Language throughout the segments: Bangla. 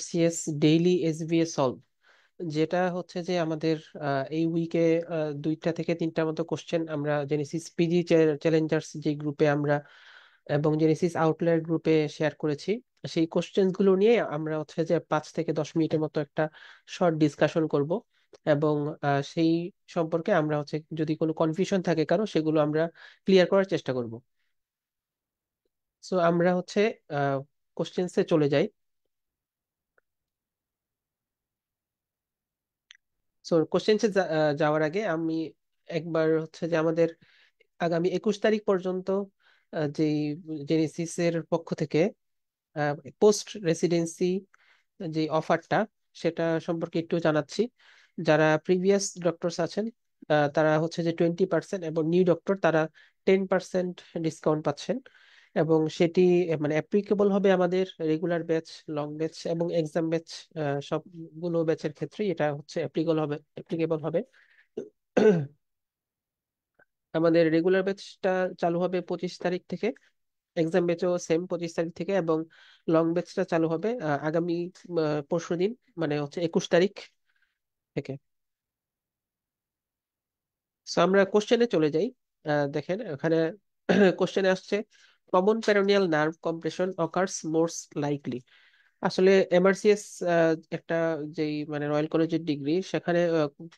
সিএস ডেইলি এসবিএস সলভ, যেটা হচ্ছে যে আমাদের এই উইকে 2টা থেকে 3টার মতো কোশ্চেন আমরা জেনেসিস পিজি চ্যালেঞ্জার্স যে গ্রুপে আমরা এবং জেনেসিস আউটলায়ার গ্রুপে শেয়ার করেছি। সেই কোশ্চেন গুলো নিয়ে আমরা হচ্ছে যে 5 থেকে 10 মিনিটের মতো একটা শর্ট ডিসকাশন করব, এবং সেই সম্পর্কে আমরা হচ্ছে যদি কোনো কনফিউশন থাকে কারো সেগুলো আমরা ক্লিয়ার করার চেষ্টা করব। সো আমরা হচ্ছে কোশ্চেন্সে চলে যাই। সো কোশ্চেন্সে যাওয়ার আগে আমি একবার হচ্ছে যে আমাদের আগামী 21 তারিখ পর্যন্ত যেই জেনেসিসের পক্ষ থেকে পোস্ট রেসিডেন্সি যে অফারটা, সেটা সম্পর্কে একটু জানাচ্ছি। যারা প্রিভিয়াস ডক্টরস আছেন তারা হচ্ছে যে 20%, এবং নিউ ডক্টর তারা 10% ডিসকাউন্ট পাচ্ছেন। এবং সেটি মানে অ্যাপ্লিকেবল হবে আমাদের রেগুলার ব্যাচ, লং ব্যাচ এবং এক্সাম ব্যাচ, সবগুলো ব্যাচের ক্ষেত্রে এটা হচ্ছে অ্যাপ্লিকেবল হবে। আমাদের রেগুলার ব্যাচটা চালু হবে 25 তারিখ থেকে, এক্সাম ব্যাচও সেম 25 তারিখ থেকে, এবং লং ব্যাচটা চালু হবে আগামী পরশুদিন, মানে হচ্ছে 21 তারিখ থেকে। সো আমরা কোশ্চেনে চলে যাই। দেখেন এখানে কোশ্চেনে আসছে, common peroneal nerve compression occurs most likely. আসলে এমআরসিএস একটা যেই মানে রয়্যাল কলেজের ডিগ্রি, সেখানে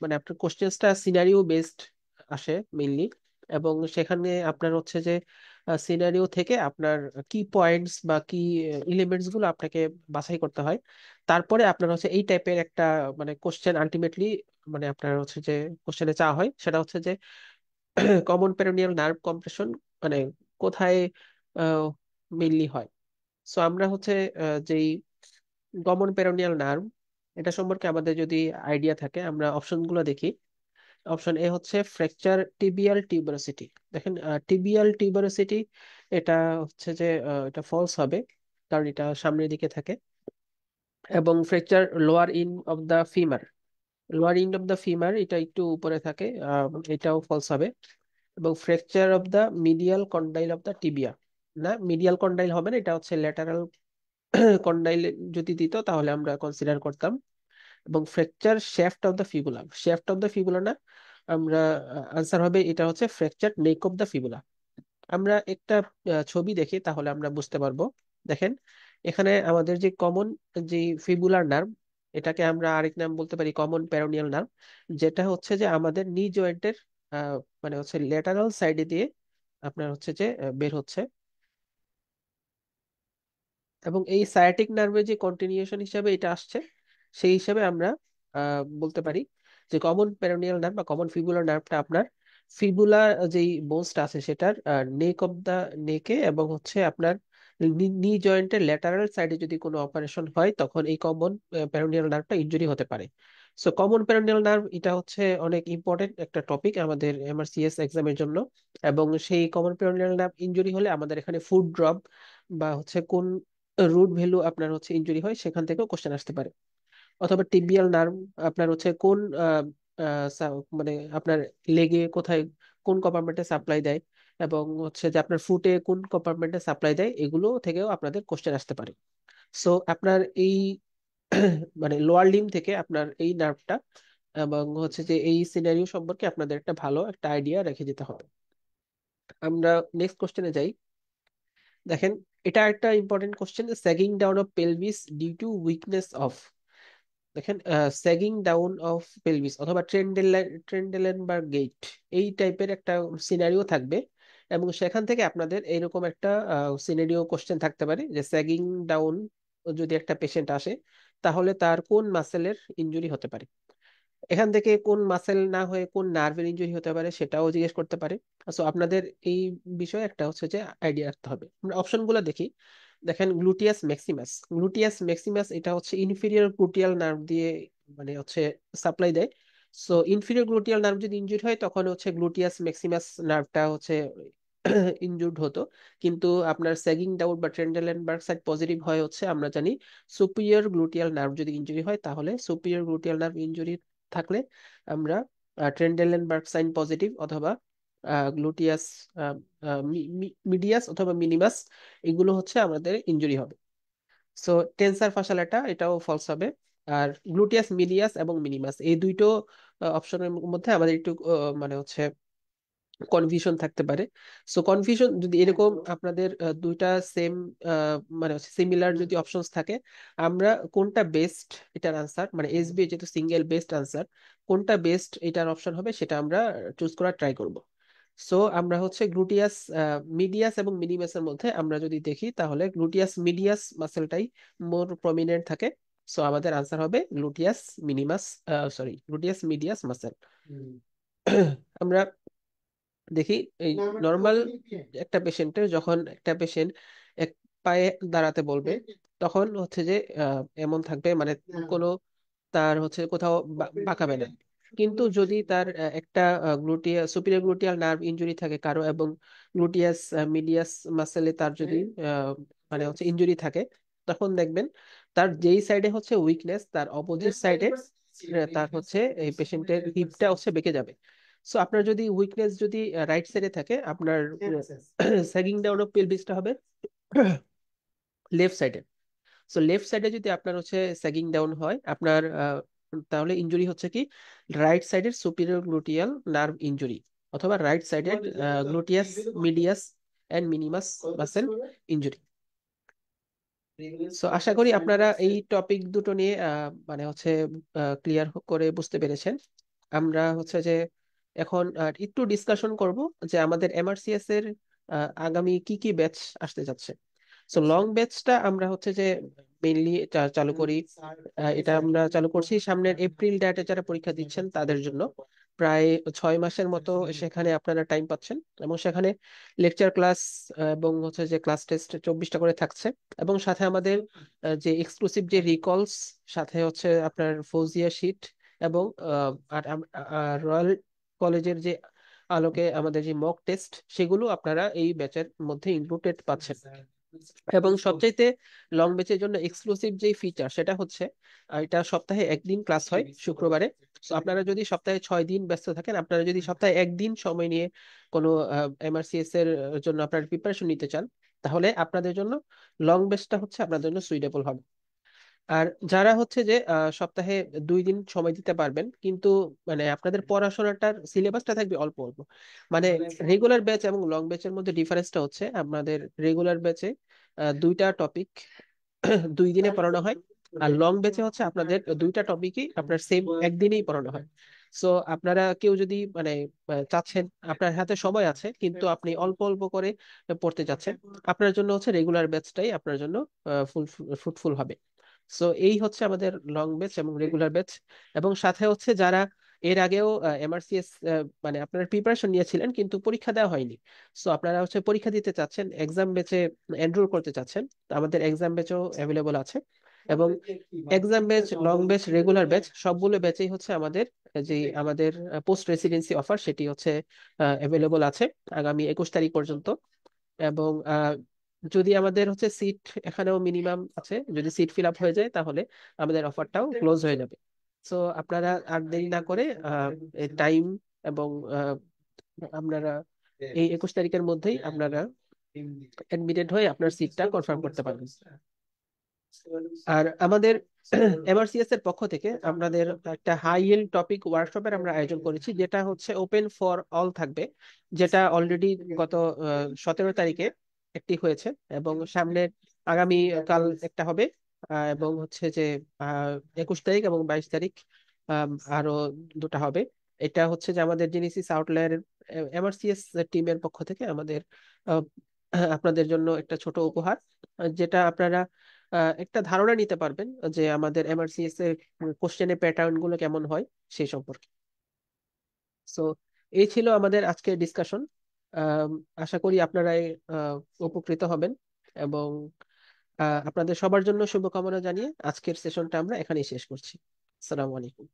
মানে আপনার কোশ্চেন্সটা সিনারিও বেসড আসে মেইনলি, এবং সেখানে আপনার হচ্ছে যে সিনারিও থেকে আপনার কি পয়েন্টস বা কি এলিমেন্টস গুলো আপনাকে বাছাই করতে হয়। তারপরে আপনার হচ্ছে এই টাইপের একটা মানে কোশ্চেন আলটিমেটলি মানে আপনার হচ্ছে যে কোশ্চেনে চাওয়া হয় সেটা হচ্ছে যে কমন পেরোনিয়াল নার্ভ কম্প্রেশন মানে কোথায় মেইনলি হয়। সো আমরা হচ্ছে যেই কমন পেরোনিয়াল নার্ভ, এটা সম্পর্কে আমাদের যদি আইডিয়া থাকে আমরা অপশনগুলো দেখি। অপশন এ হচ্ছে ফ্র্যাকচার টিবিয়াল টিউবারোসিটি। দেখেন টিবিয়াল টিউবারোসিটি এটা হচ্ছে যে এটা ফলস হবে, কারণ এটা সামনের দিকে থাকে। এবং fracture lower end of the femur, lower end of the femur এটা একটু উপরে থাকে, এটাও ফলস হবে। এবং fracture of the medial condyle of the tibia, না মিডিয়াল কন্ডাইল হবে না, এটা হচ্ছে ল্যাটারাল কন্ডাইল যদি দিত তাহলে আমরা কনসিডার করতাম। এবং fracture shaft of the fibula, shaft of the fibula না, আমরা আনসার হবে এটা হচ্ছে fracture neck of the fibula. আমরা একটা ছবি দেখি তাহলে আমরা বুঝতে পারবো। দেখেন এখানে আমাদের যে কমন যে ফিবুলার নার্ভ, এটাকে আমরা আরেক নাম বলতে পারি কমন প্যারোনিয়াল নার্ভ, যেটা হচ্ছে যে আমাদের নি জয়েন্টের মানে হচ্ছে ল্যাটারাল সাইডে দিয়ে আপনার হচ্ছে যে বের হচ্ছে। এবং এই সায়াটিক নার্ভের যে কন্টিনিউশন হিসাবে এটা আসছে, সেই হিসাবে আমরা বলতে পারি যে কমন পেরোনিয়াল নার্ভ বা কমন ফিবুলার নার্ভটা আপনার ফিবুলা যেই বোনসটা আছে সেটার নেক অফ দা নেকে, এবং হচ্ছে আপনার নি জয়েন্টের ল্যাটারাল সাইডে যদি কোনো অপারেশন হয় তখন এই কমন পেরোনিয়াল নার্ভটা ইনজুরি হতে পারে। সো কমন পেরোনিয়াল নার্ভ এটা হচ্ছে অনেক ইম্পর্টেন্ট একটা টপিক আমাদের এমআরসিএস এক্সামের জন্য। এবং সেই কমন পেরোনিয়াল নার্ভ ইনজুরি হলে আমাদের এখানে ফুড ড্রপ বা হচ্ছে কোন রুট ভ্যালু আপনার হচ্ছে ইনজুরি হয় সেখান থেকেও কোশ্চেন আসতে পারে। অথবা টিবিয়াল নার্ভ আপনার হচ্ছে কোন মানে আপনার লেগে কোথায় কোন কম্পার্টমেন্টে সাপ্লাই দেয়, এবং হচ্ছে যে আপনার ফুটে কোন কম্পার্টমেন্টে সাপ্লাই দেয়, এগুলো থেকেও আপনাদের কোশ্চেন আসতে পারে। সো আপনার এই মানে লোয়ার লিম্ব থেকে আপনার এই নার্ভটা এবং হচ্ছে যে এই সিনারিও সম্পর্কে আপনাদের একটা ভালো একটা আইডিয়া রেখে যেতে হবে। আমরা নেক্সট কোশ্চেনে যাই। দেখেন এটা একটা important question, sagging down of pelvis due to weakness of. দেখেন স্যাগিং ডাউন অফ পেলভিস অথবা ট্রেন্ডেলেনবার্গ গেট, এই টাইপের একটা সিনারিও থাকবে। এবং সেখান থেকে আপনাদের এইরকম একটা সিনারিও কোশ্চেন থাকতে পারে যে স্যাগিং ডাউন যদি একটা পেশেন্ট আসে তাহলে তার কোন মাসেলের ইনজুরি হতে পারে, এখান থেকে কোন মাসেল না হয়ে কোন নার্ভের ইনজুরি হতে পারে সেটাও জিজ্ঞেস করতে পারে। সো আপনাদের এই বিষয়ে একটা হচ্ছে যে আইডিয়া রাখতে হবে। আমরা অপশনগুলো দেখি। দেখেন গ্লুটিয়াস ম্যাক্সিমাস, গ্লুটিয়াস ম্যাক্সিমাস এটা হচ্ছে ইনফিরিয়র গ্লুটিয়াল নার্ভ দিয়ে মানে হচ্ছে সাপ্লাই দেয়। সো ইনফিরিয়র গ্লুটিয়াল নার্ভ যদি ইনজুরি হয় তখন হচ্ছে গ্লুটিয়াস ম্যাক্সিমাস নার্ভটা হচ্ছে ইনজুর্ড হতো। কিন্তু আপনার স্যাগিং ডাউন বা ট্রেন্ডেলেনবার্গ সাইড পজিটিভ হয় হচ্ছে আমরা জানি সুপিরিয়র গ্লুটিয়াল নার্ভ যদি ইনজুরি হয়, তাহলে সুপিরিয়র গ্লুটিয়াল নার্ভ ইনজুরি থাকলে আমরা ট্রেন্ডেলেনবার্গ সাইন পজিটিভ অথবা গ্লুটিয়াস মিডিয়াস অথবা মিনিমাস, এগুলো হচ্ছে আমাদের ইনজুরি হবে। সো টেন্সার ফাসালাটা এটাও ফলস হবে। আর গ্লুটিয়াস মিডিয়াস এবং মিনিমাস এই দুইটো অপশনের মধ্যে আমাদের একটু মানে হচ্ছে কনফিউশন থাকতে পারে। সো কনফিউশন যদি এরকম আপনাদের দুইটা সেম মানে সিমিলার যদি অপশনস থাকে, আমরা কোনটা বেস্ট এটার আনসার, মানে এসবি যেহেতু সিঙ্গেল বেস্ট আনসার, কোনটা বেস্ট এটার অপশন হবে সেটা আমরা চুজ করার ট্রাই করব। সো আমরা হচ্ছে গ্লুটিয়াস মিডিয়াস এবং মিনিমাসের মধ্যে আমরা যদি দেখি, তাহলে গ্লুটিয়াস মিডিয়াস মাসেলটাই মোর প্রমিনেন্ট থাকে। সো আমাদের আনসার হবে gluteus মিনিমাস, sorry gluteus medias muscle. আমরা দেখি এই নর্মাল একটা পেশেন্টের, যখন একটা পেশেন্ট এক পায়ে দাঁড়াতে বলবে, তখন হচ্ছে যে এমন থাকবে মানে কোনো তার হচ্ছে কোথাও বাঁকাবে না। কিন্তু যদি তার একটা সুপিরিয়র গ্লুটিয়াল নার্ভ ইনজুরি থাকে কারো, এবং গ্লুটিয়াস মিডিয়াস মাসেলে তার যদি মানে হচ্ছে ইনজুরি থাকে, তখন দেখবেন তার যেই সাইডে হচ্ছে উইকনেস, তার অপোজিট সাইডে তার হচ্ছে এই পেশেন্টের হিপটা হচ্ছে বেঁকে যাবে। সো আপনার যদি উইকনেস যদি রাইট সাইডে থাকে, আপনার স্যাগিং ডাউন অফ পেলভিসটা হবে লেফট সাইডে। সো লেফট সাইডে যদি আপনার হচ্ছে স্যাগিং ডাউন হয় আপনার, তাহলে ইনজুরি হচ্ছে কি রাইট সাইডের সুপিরিয়র গ্লুটিয়াল নার্ভ ইনজুরি, অথবা রাইট সাইডের gluteus medius and minimus muscle injury. So আশা করি আপনারা এই টপিক দুটো নিয়ে মানে হচ্ছে ক্লিয়ার করে বুঝতে পেরেছেন। আমরা হচ্ছে যে এখন একটু ডিসকাশন করব যে আমাদের এমআরসিএস এর আগামী কি কি ব্যাচ আসতে যাচ্ছে। সো লং ব্যাচটা আমরা হচ্ছে যে মেইনলি চালু করি, এটা আমরা চালু করছি সামনের এপ্রিল ডেটে যারা পরীক্ষা দিচ্ছেন তাদের জন্য। প্রায় 6 মাসের মতো সেখানে আপনারা টাইম পাচ্ছেন, এবং সেখানে লেকচার ক্লাস এবং হচ্ছে যে ক্লাস টেস্ট 24টা করে থাকছে। এবং সাথে আমাদের যে এক্সক্লুসিভ যে রিকলস, সাথে হচ্ছে আপনার ফৌজিয়া শিট, এবং রয়্যাল কলেজের যে আলোকে আমাদের যে মক টেস্ট, সেগুলো আপনারা এই ব্যাচের মধ্যে ইনক্লুডেড পাচ্ছেন। এবং সবচাইতে লং ব্যাচের জন্য এক্সক্লুসিভ যে ফিচার সেটা হচ্ছে এটা সপ্তাহে একদিন ক্লাস হয় শুক্রবারে। তো আপনারা যদি সপ্তাহে 6 দিন ব্যস্ত থাকেন, আপনারা যদি সপ্তাহে একদিন সময় নিয়ে কোনো এমআরসিএস এর জন্য আপনারা প্রিপারেশন নিতে চান, তাহলে আপনাদের জন্য লং ব্যাচটা হচ্ছে আপনাদের জন্য সুইটেবল হবে। আর যারা হচ্ছে যে সপ্তাহে 2 দিন সময় দিতে পারবেন, কিন্তু মানে আপনাদের পড়াশোনাটার সিলেবাসটা থাকবে অল্প অল্প, মানে রেগুলার ব্যাচ এবং লং ব্যাচের মধ্যে ডিফারেন্সটা হচ্ছে আপনাদের রেগুলার ব্যাচে 2টা টপিক 2 দিনে পড়ানো হয়, আর লং ব্যাচে হচ্ছে আপনাদের 2টা টপিকই আপনার সেম একদিনেই পড়ানো হয়। সো আপনারা কেউ যদি মানে চাচ্ছেন, আপনার হাতে সময় আছে কিন্তু আপনি অল্প অল্প করে পড়তে চাচ্ছেন, আপনার জন্য হচ্ছে রেগুলার ব্যাচটাই আপনার জন্য ফুল ফ্রুটফুল হবে। সো এই হচ্ছে আমাদের লং ব্যাচ এবং রেগুলার ব্যাচ। এবং সাথে হচ্ছে যারা এর আগেও এমআরসিএস মানে আপনারা প্রিপারেশন নিয়েছিলেন কিন্তু পরীক্ষা দেওয়া হয়নি, সো আপনারা হচ্ছে পরীক্ষা দিতে চাচ্ছেন, এক্সাম ব্যাচে এনরোল করতে চাচ্ছেন, তো আমাদের এক্সাম ব্যাচও অ্যাভেলেবল আছে। এবং exam batch, long batch, regular batch সবগুলো ব্যাচেই হচ্ছে আমাদের যে আমাদের পোস্ট রেসিডেন্সি অফার সেটি হচ্ছে অ্যাভেলেবল আছে আগামী 21 তারিখ পর্যন্ত। এবং যদি আমাদের হচ্ছে সিট এখানেও মিনিমাম আছে, যদি সিট ফিল আপ হয়ে যায় তাহলে আমাদের অফারটাও ক্লোজ হয়ে যাবে। সো আপনারা আর দেরি না করে টাইম এবং আপনারা এই 21 তারিখের মধ্যেই আপনারা অ্যাডমিটেড হয়ে আপনার সিটটা কনফার্ম করতে পারবেন। আর আমাদের এমআরসিএস এর পক্ষ থেকে আমাদের একটা হাই ইল্ড টপিক ওয়ার্কশপের আমরা আয়োজন করেছি, যেটা হচ্ছে ওপেন ফর অল থাকবে, যেটা অলরেডি গত 17 তারিখে একটি হয়েছে, এবং সামনে আগামী কাল একটা হবে, এবং হচ্ছে যে 21 তারিখ এবং 22 তারিখ আরো দুটা হবে। এটা হচ্ছে যে আমাদের জেনেসিস আউটলায়ার এমআরসিএস টিমের পক্ষ থেকে আমাদের আহ, আপনাদের জন্য একটা ছোট উপহার, যেটা আপনারা একটা ধারণা নিতে পারবেন যে আমাদের এমআরসিএস এর কোশ্চেনের প্যাটার্ন গুলো কেমন হয় সেই সম্পর্কে। সো এই ছিল আমাদের আজকের ডিসকাশন। আশা করি আপনারা উপকৃত হবেন, এবং আপনাদের সবার জন্য শুভকামনা জানিয়ে আজকের সেশনটা আমরা এখানেই শেষ করছি। আসসালামু আলাইকুম।